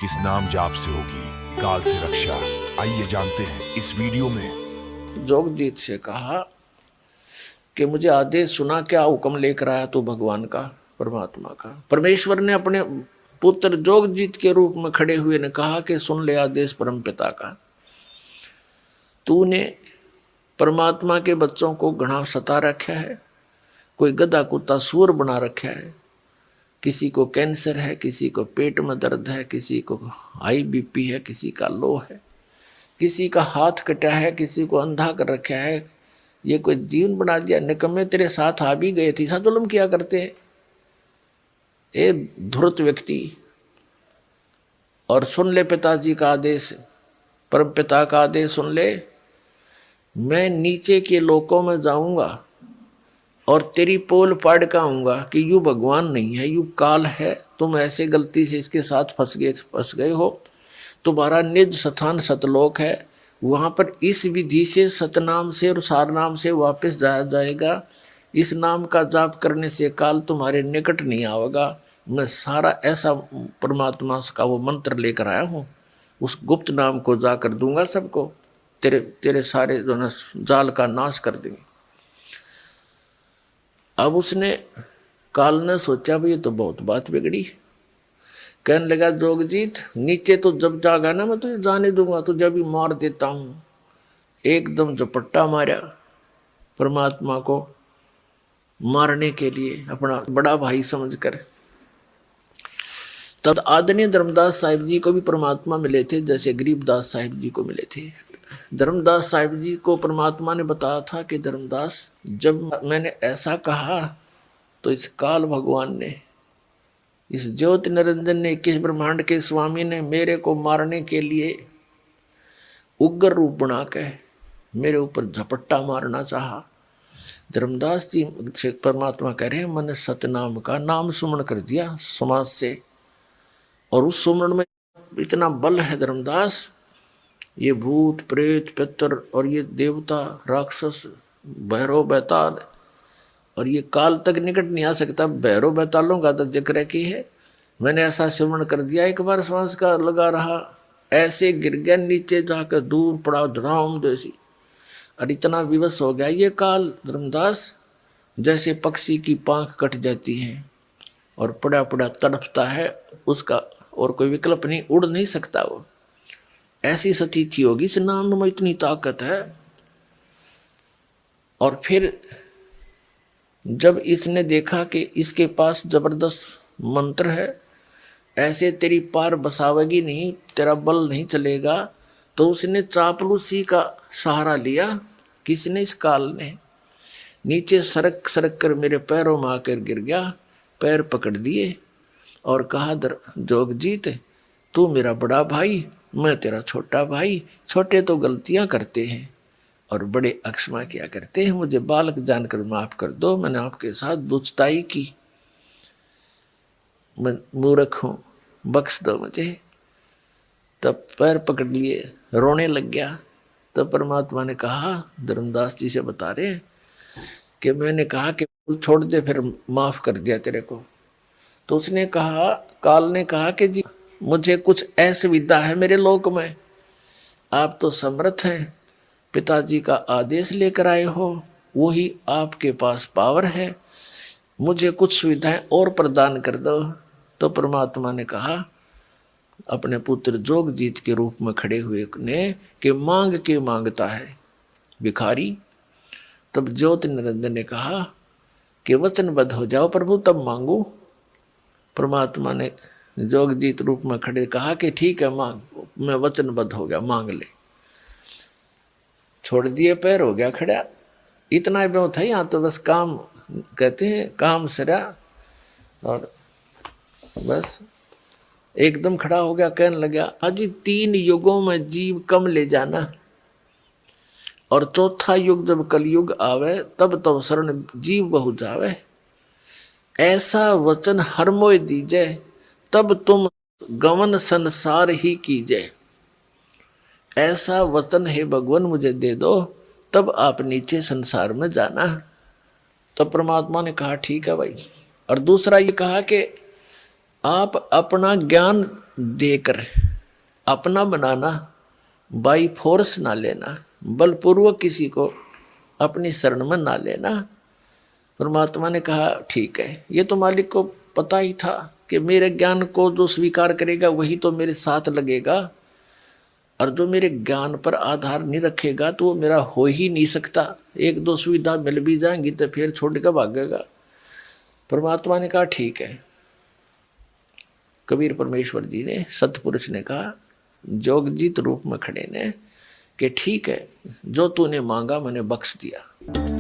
किस नाम जाप से होगी काल से रक्षा। आइए जानते हैं इस वीडियो में। जोगजीत से कहा कि मुझे आदेश सुना, क्या हुक्म लेकर आया तू भगवान का, परमात्मा का। परमेश्वर ने अपने पुत्र जोगजीत के रूप में खड़े हुए ने कहा कि सुन ले आदेश परमपिता का। तूने परमात्मा के बच्चों को घना सता रखा है, कोई गधा कुत्ता सूअर बना रखा है। किसी को कैंसर है, किसी को पेट में दर्द है, किसी को हाई बीपी है, किसी का लो है, किसी का हाथ कटा है, किसी को अंधा कर रखा है। ये कोई जीवन बना दिया। निकम्मे तेरे साथ आ भी गए थे, साथ जुल्म किया करते हैं ए धूर्त व्यक्ति। और सुन ले पिताजी का आदेश, परम पिता का आदेश सुन ले। मैं नीचे के लोकों में जाऊंगा और तेरी पोल पाड़ का आऊंगा कि यू भगवान नहीं है, यू काल है। तुम ऐसे गलती से इसके साथ फंस गए हो। तुम्हारा निज स्थान सतलोक है, वहां पर इस विधि से सतनाम से और सार नाम से वापस जाया जाएगा। इस नाम का जाप करने से काल तुम्हारे निकट नहीं आवेगा। मैं सारा ऐसा परमात्मा का वो मंत्र लेकर आया हूँ, उस गुप्त नाम को जाकर दूंगा सबको। तेरे सारे जो ना जाल का नाश कर देंगे। अब उसने काल ने सोचा भी ये तो बहुत बात बिगड़ी। कहने लगा जोगजीत, नीचे तो जब जागा ना मैं तुझे जाने दूंगा, तुझे भी मार देता हूं। एकदम झपट्टा मारा परमात्मा को मारने के लिए, अपना बड़ा भाई समझकर। तद आदरणीय धर्मदास साहिब जी को भी परमात्मा मिले थे, जैसे गरीबदास साहिब जी को मिले थे। धर्मदास साहिब जी को परमात्मा ने बताया था कि धर्मदास, जब मैंने ऐसा कहा तो इस काल भगवान ने, इस ज्योति निरंजन ने, 21 ब्रह्मांड के स्वामी ने मेरे को मारने के लिए उग्र रूप बना के मेरे ऊपर झपट्टा मारना चाहा। धर्मदास जी से परमात्मा कह रहे हैं, मैंने सतनाम का नाम सुमरण कर दिया समाज से, और उस सुमरण में इतना बल है धर्मदास। ये भूत प्रेत पितर और ये देवता राक्षस भैरव बैताल और ये काल तक निकट नहीं आ सकता। भैरव बैतालों का तो जिक्र की है। मैंने ऐसा श्रवण कर दिया, एक बार श्वास का लगा रहा, ऐसे गिर गया नीचे जाकर, दूर पड़ा धड़ाम जैसी, और इतना विवश हो गया ये काल धर्मदास, जैसे पक्षी की पांख कट जाती है और पड़ा पड़ा तड़पता है, उसका और कोई विकल्प नहीं, उड़ नहीं सकता वो। ऐसी स्थिति होगी, इस नाम में इतनी ताकत है। और फिर जब इसने देखा कि इसके पास जबरदस्त मंत्र है, ऐसे तेरी पार बसावेगी नहीं, तेरा बल नहीं चलेगा, तो उसने चापलूसी का सहारा लिया। किसने? इस काल ने। नीचे सरक सरक कर मेरे पैरों में आकर गिर गया, पैर पकड़ दिए और कहा, जोगजीत तू मेरा बड़ा भाई, मैं तेरा छोटा भाई। छोटे तो गलतियां करते हैं और बड़े अक्षमा किया करते हैं, मुझे बालक जानकर माफ कर दो। मैंने आपके साथ दुष्टाई की, मैं मूर्ख हूं, बख्श दो मुझे। तब पैर पकड़ लिए, रोने लग गया। तब परमात्मा ने कहा, धर्मदास जी से बता रहे हैं कि मैंने कहा कि छोड़ दे, फिर माफ कर दिया तेरे को। तो उसने कहा, काल ने कहा कि जी मुझे कुछ असुविधा है मेरे लोक में, आप तो समर्थ हैं, पिताजी का आदेश लेकर आए हो, वही आपके पास पावर है, मुझे कुछ सुविधाएं और प्रदान कर दो। तो परमात्मा ने कहा अपने पुत्र जोगजीत के रूप में खड़े हुए ने कि मांग के मांगता है भिखारी। तब ज्योति निरंजन ने कहा कि वचनबद्ध हो जाओ प्रभु, तब मांगू। परमात्मा ने जोगजीत रूप में खड़े कहा कि ठीक है मांग, मैं वचनबद्ध हो गया, मांग ले। छोड़ दिए पैर, हो गया खड़ा। इतना ब्यों था यहाँ तो बस काम कहते हैं, काम सरा, और बस एकदम खड़ा हो गया। कहने लगा, अजी 3 युगों में जीव कम ले जाना, और चौथा युग जब कलयुग आवे, तब तब शरण जीव बहु जावे। ऐसा वचन हर मोय दीजे, तब तुम गमन संसार ही कीजे। ऐसा वचन है भगवान मुझे दे दो, तब आप नीचे संसार में जाना। तब परमात्मा ने कहा ठीक है भाई। और दूसरा ये कहा कि आप अपना ज्ञान देकर अपना बनाना, बाई फोर्स ना लेना, बलपूर्वक किसी को अपनी शरण में ना लेना। परमात्मा ने कहा ठीक है, ये तो मालिक को पता ही था कि मेरे ज्ञान को जो स्वीकार करेगा वही तो मेरे साथ लगेगा, और जो मेरे ज्ञान पर आधार नहीं रखेगा तो वो मेरा हो ही नहीं सकता। एक दो सुविधा मिल भी जाएंगी तो फिर छोड़ कर भागेगा। परमात्मा ने कहा ठीक है। कबीर परमेश्वर जी ने, सतपुरुष ने कहा जोगजीत रूप में खड़े ने कि ठीक है, जो तूने मांगा मैंने बख्श दिया।